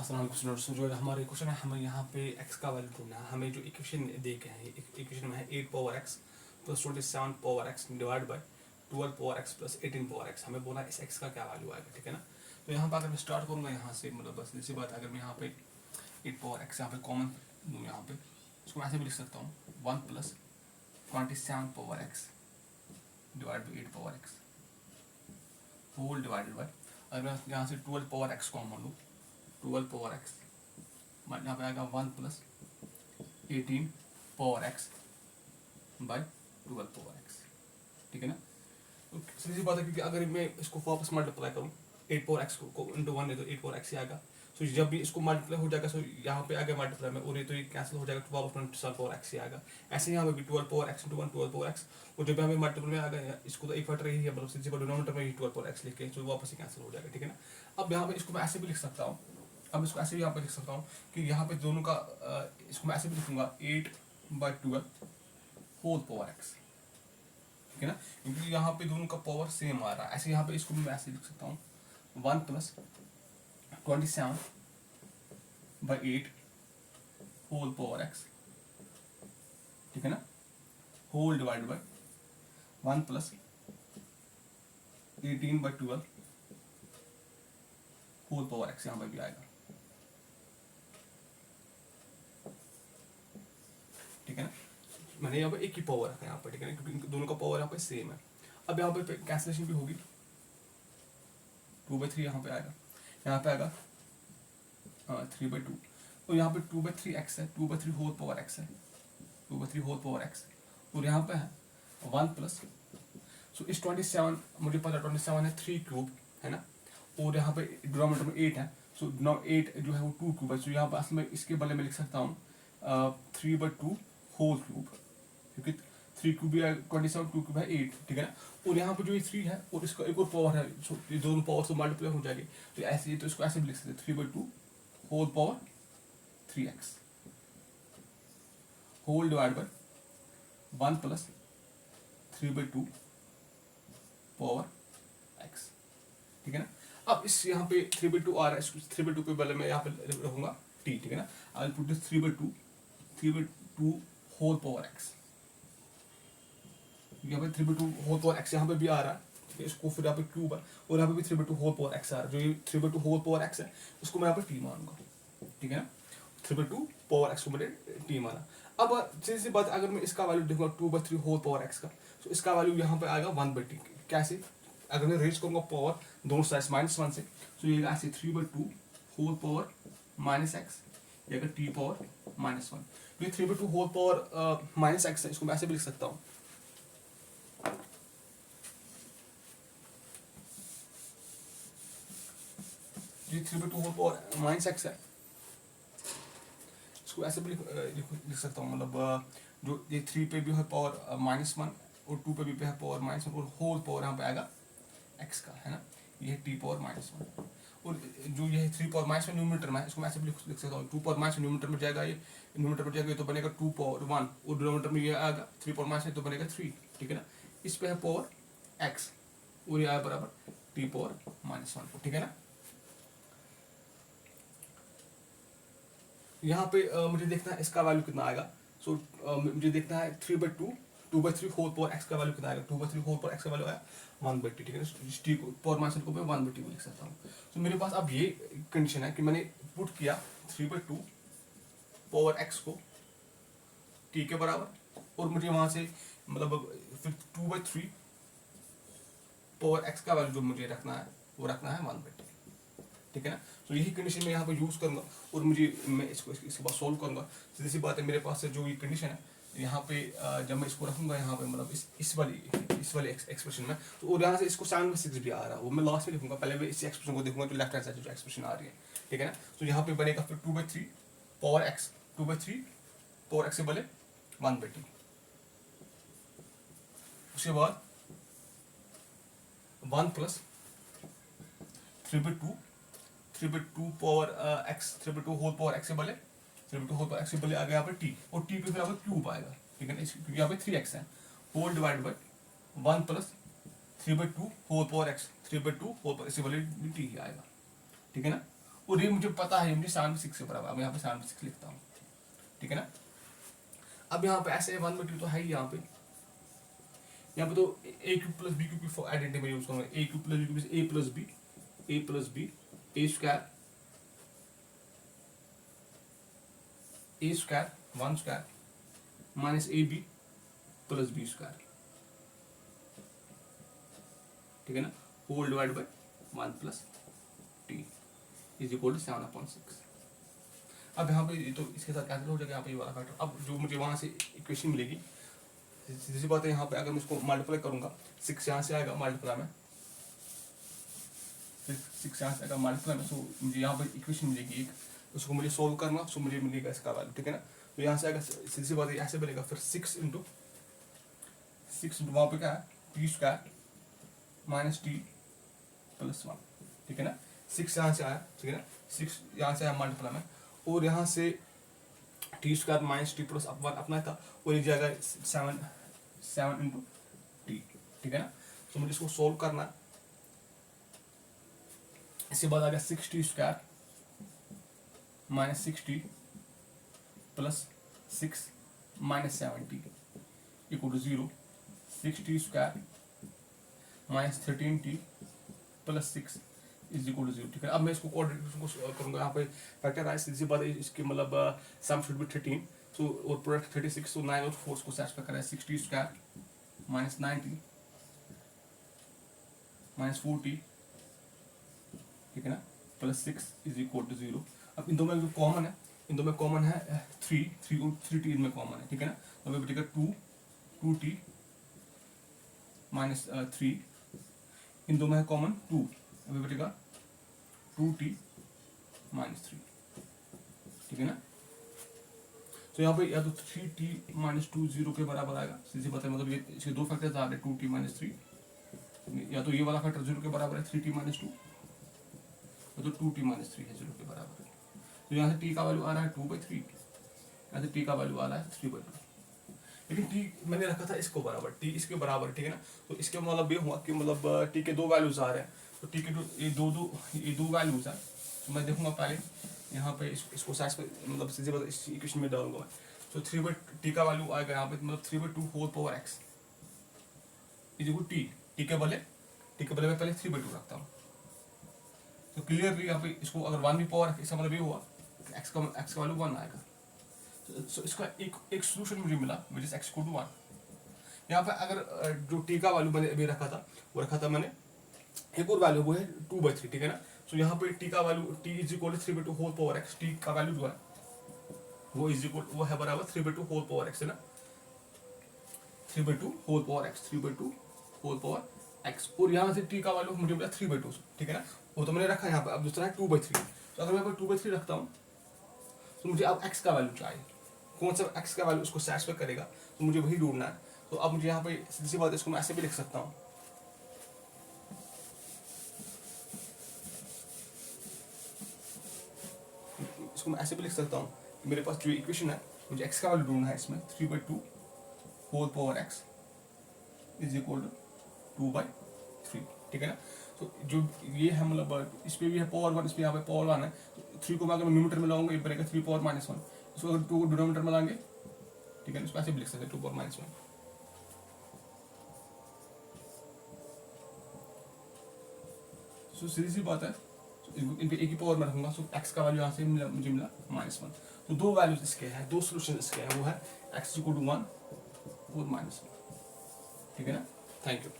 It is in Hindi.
अस्सलाम वालेकुम। जो हमारे क्वेश्चन है, हमें यहाँ पे x का वैल्यू ढूंढना है। हमें जो इक्वेशन दे के हैं, इक्वेशन में है 8 power x plus 27 power x divide by 12 power x plus 18 power x। हमें बोला इस x का क्या वैल्यू आएगा, ठीक है ना। तो यहाँ पर अगर मैं स्टार्ट करूँगा यहाँ से, मतलब बस इसी बात, अगर मैं यहाँ पे 8 पावर x यहाँ पे कॉमन दूँ, यहाँ पे इसको मैं ऐसे भी लिख सकता हूँ 1 plus 27 power x divide by 8 power x whole divided by, अगर मैं यहाँ से 12 पावर x कॉमन लूँ, 12 पावर x यहाँ पे आएगा 1 plus 18 power x by 12 power x, ठीक है ना। तो सीधी बात है, क्योंकि अगर मैं इसको वापस मल्टीप्लाई करूँ 8 पावर x को इंटू 1 है तो 8 पावर x ही आएगा। सो जब भी इसको मल्टीप्लाई हो जाएगा, सो यहाँ पे आगे मल्टीप्लाई में, और ये तो ये कैंसिल हो जाएगा, 12 पावर x ही आएगा। ऐसे यहाँ पे भी 12 power x into 1 12 power x, और जब हमें मल्टीपल में आ गया, इसको तो एक फैक्टर ही है, मतलब सीधी डिनोमिनेटर में ही 12 पावर x लिख के तो वापस ही कैंसिल हो जाएगा, ठीक है ना। अब यहाँ पे इसको मैं ऐसे भी लिख सकता हूँ, अब इसको ऐसे भी यहाँ पे लिख सकता हूँ कि यहाँ पे दोनों का इसको मैं ऐसे भी लिखूंगा 8 बाई 12 होल पावर x, ठीक है ना, क्योंकि यहाँ पे दोनों का पावर सेम आ रहा है। ऐसे यहाँ पे इसको मैं ऐसे लिख सकता हूँ 1 plus 27 by 8 whole power x, ठीक है ना, whole divide by 1 plus 18 by 12 whole power x यहाँ पे भी आएगा, ठीक है ना। मैंने यहाँ पे एक ही पावर रखा है यहाँ पे, ठीक है ना, क्योंकि दोनों का पावर यहाँ पे सेम है। अब यहाँ पे कैंसिलेशन भी होगी, 2/3 यहाँ पे आएगा, यहाँ पे आएगा 3/2, और यहाँ पे 2/3x है, 2/3 होल पावर x है, 2/3 होल पावर x, और यहाँ पे है 1 प्लस, सो इस 27 मुझे पता 27 है 3 क्यूब, है ना, और यहाँ पे डिनोमिनेटर में 8 है, सो 8 जो है वो 2 क्यूब है, सो यहाँ पे असल में इसके बदले में लिख सकता हूँ 3/2 होल क्यूब, क्योंकि 3 क्यूब भी है 27, 2 क्यूब है 8, ठीक है ना। और यहाँ पे जो ये 3 है और इसका एक और पावर है, सो ये दोनों पावर से मल्टीप्लाई हो जाएगी, तो ऐसे, तो इसको ऐसे भी लिख सकते 3/2 whole power 3x whole divide by 1 plus 3/2 power x, ठीक है ना। अब इस यहाँ पे 3/2 आ रहा है, इसको 3/2 पे बदले में यहाँ पे रखूंगा t, ठीक है ना। I put this 3/2 whole power x, यहाँ पे 3/2 होल पावर x यहाँ पे भी आ रहा है, ठीक है। इसको फिर यहाँ पे क्यूब है, और यहाँ पे भी 3/2 होल पावर x आ रहा है। जो ये 3/2 होल पावर x है, उसको मैं यहाँ पे t मानूंगा, ठीक है ना। 3/2 पावर x को मैंने t माना। अब सीधी बात, अगर मैं इसका वैल्यू देखूंगा 2/3 होल पावर x का, तो इसका वैल्यू यहाँ पे आएगा 1/t। कैसे, अगर मैं रेज करूंगा पावर दोनों साइड -1 से, तो ये ऐसे 3/2 होल पावर -x, या t पावर -1। ये 3/2 होल पावर -x है, इसको मैं ऐसे भी लिख सकता हूँ, ये 3/2 होल पावर -x है, इसको ऐसे भी लिख सकता हूँ, मतलब जो ये 3 पे भी है पावर -1 और 2 पे भी है पावर -1, और होल पावर यहाँ पे आएगा x का, है ना, ये t पावर -1, और जो ये 3 पावर -1 न्यूमरेटर में है, इसको मैं ऐसे भी लिख सकता हूँ 2 पावर -1 न्यूमरेटर में जाएगा, ये न्यूमरेटर में जाएगा, ये तो बनेगा 2 पावर 1, और डिनोमिनेटर में ये आएगा 3 पावर -1 तो बनेगा 3, ठीक है ना। इस पे है पावर x, और ये आया बराबर t पावर -1, ठीक है ना। यहाँ पे मुझे देखना है इसका वैल्यू कितना आएगा, सो मुझे देखना है 3/2 2/3 होल पावर x का वैल्यू कितना आएगा। 2/3 होल पावर x का वैल्यू आया 1/t, ठीक है ना। t को पावर -1 को मैं 1/t में लिख सकता हूँ। तो मेरे पास अब ये कंडीशन है कि मैंने पुट किया 3/2 पावर x को t के बराबर, और मुझे वहां से मतलब फिर 2/3 पावर x का वैल्यू जो मुझे रखना है वो रखना है 1/t, ठीक है ना। तो यही कंडीशन मैं यहाँ पे यूज़ करूँगा, और मैं इसके बाद सोल्व करूँगा। सीधी सी बात है, मेरे पास जो ये कंडीशन है यहाँ पे जब मैं इसको रखूँगा यहाँ पे, मतलब इस वाली एक्सप्रेशन में, तो और यहाँ से इसको 7/6 भी आ रहा है, वो मैं लास्ट में लिखूँगा, पहले मैं इस एक्सप्रेशन को देखूँगा जो लेफ्ट हैंड साइड जो एक्सप्रेशन आ रही है, ठीक है ना। तो यहाँ पे बनेगा फिर 2/3 पावर x, 2/3 पावर x से बने 1/t, उसके बाद 1 plus 3/2 power x, 3/2 whole power x से बले 3/2 होल पावर x से बले आ गया यहाँ पे t, और t पे फिर यहाँ पे क्यूब आएगा, ठीक है ना, क्योंकि यहाँ पे 3x है, whole divide by 1 plus 3/2 whole power x, 3/2 whole power x से बले t ही आएगा, ठीक है ना। और ये मुझे पता है मुझे 76 के बराबर, अब यहाँ पे 76 लिखता हूँ, ठीक है ना। अब यहाँ पे ऐसे 1/2 तो है ही यहाँ पे तो a cube plus B cube की आइडेंटिटी में यूज करूँगा, a cube plus B cube a plus B a square 1 square minus ab plus b square, ठीक है ना, whole divide by 1 plus t is equal to 7/6। अब यहाँ पे तो इसके साथ कैंसिल हो जाएगा यहाँ पे ये वाला फैक्टर। अब जो मुझे वहाँ से इक्वेशन मिलेगी, सीधी सी बात है, यहाँ पे अगर मैं इसको मल्टीप्लाई करूँगा 6 यहाँ से आएगा मल्टीप्लाई में, 6 यहाँ से आएगा मल्टीप्लाई में, सो मुझे यहाँ पर इक्वेशन मिलेगी एक, उसको मुझे सोल्व करना, सो मुझे मिलेगा इसका वैल्यू, ठीक है ना। तो यहाँ से आएगा, सीधी सी बात है, ऐसे बनेगा फिर 6 इंटू वहाँ पे क्या है T square minus T plus 1, ठीक है ना। 6 यहाँ से आया, ठीक है ना, 6 यहाँ से आया मल्टीप्लाई में, और यहाँ से T square minus T plus 1 अपना था, और एक जाएगा 7 इंटू टी, ठीक है ना। तो मुझे इसको सोल्व करना, इसके बाद आ गया 6t square minus 6t plus 6 minus 7t equal to 0, 6t square minus 13t plus 6 is equal to 0, ठीक है। अब मैं इसको कोऑर्डिनेट करूंगा, यहाँ पे फैक्टराइज, सीधी बात है, इसके मतलब सम शुड बी 13, सो और प्रोडक्ट 36, सो 9 और 4 को सैटिस्फाई करें, 6t square minus 9t minus 4t, ठीक है ना, प्लस 6 इज इक्वल टू 0। अब इन दो में जो कॉमन है, इन दो में कॉमन है 3t इनमें कॉमन है, ठीक है ना। तो हमें बचेगा 2t माइनस 3, इन दो में है कॉमन 2, हमें बचेगा 2t माइनस 3, ठीक है ना। तो यहाँ पे या तो 3t माइनस 2 0 के बराबर आएगा, सीधी बात है, मतलब ये इसके दो फैक्टर्स आ रहे हैं 2t माइनस 3, या तो ये वाला फैक्टर 0 के बराबर है 3t माइनस 2, तो 2t माइनस 3 है 0 के बराबर है। तो यहाँ से t का वैल्यू आ रहा है 2/3, यहाँ से t का वैल्यू आ रहा है 3/2, लेकिन t मैंने रखा था इसको बराबर, t इसके बराबर, ठीक है ना। तो इसके मतलब ये हुआ कि मतलब t के दो वैल्यूज आ रहे हैं, तो t के ये दो वैल्यूज हैं, तो मैं देखूंगा पहले यहाँ पे इसको साइज पे मतलब सीधे इस इक्वेशन में डालूंगा मैं, तो 3/t का वैल्यू आएगा यहाँ पे मतलब 3/2 whole power x is equal t के बदले मैं पहले 3/2 रखता हूँ। तो क्लियरली यहाँ पे इसको अगर 1 भी पावर, इसका मतलब ये हुआ x का वैल्यू 1 आएगा। तो इसका एक सोल्यूशन मुझे मिला which is x equal to 1। यहाँ पे अगर जो t का वैल्यू मैंने अभी रखा था, वो रखा था मैंने एक और वैल्यू, वो है 2/3, ठीक है ना। तो यहाँ पे t का value t is equal to 3/2 whole power x, t का वैल्यू जो है वो इज इक्वल, वो है बराबर 3/2 होल पावर x, है ना, 3/2 whole power x, 3/2 whole power x, और यहाँ से t का वैल्यू मुझे मिला 3/2, ठीक है ना, वो तो मैंने रखा यहाँ पे। अब दूसरा है 2/3, तो अगर मैं 2/3 रखता हूँ तो मुझे अब x का वैल्यू चाहिए, कौन सा x का वैल्यू उसको सैटिस्फाई करेगा, तो मुझे वही ढूंढना है। तो अब मुझे यहाँ पे सीधी सी बात है, इसको मैं ऐसे भी लिख सकता हूँ, इसको मैं ऐसे भी लिख सकता हूँ कि मेरे पास जो इक्वेशन है, मुझे x का वैल्यू ढूंढना है इसमें, 3/2 whole power x is equal to 2/3, ठीक है ना। तो जो ये है मतलब इस पे भी है पावर 1, इस पे यहाँ पे पावर 1 है, तो 3 को मैं अगर न्यूमरेटर में लाऊंगा ये बनेगा 3 पावर माइनस 1, इसको अगर 2 को डिनोमिनेटर में लाएंगे, ठीक है ना, इसको ऐसे भी लिख सकते हैं 2 पावर माइनस 1। सो सीधी सी बात है, इन पे एक ही पावर में रखूंगा, सो x का वैल्यू यहाँ से मुझे मिला -1। तो दो वैल्यूज इसके हैं, दो सोल्यूशन इसके हैं, वो है x इक्वल टू 1 और -1, ठीक है ना। Thank you.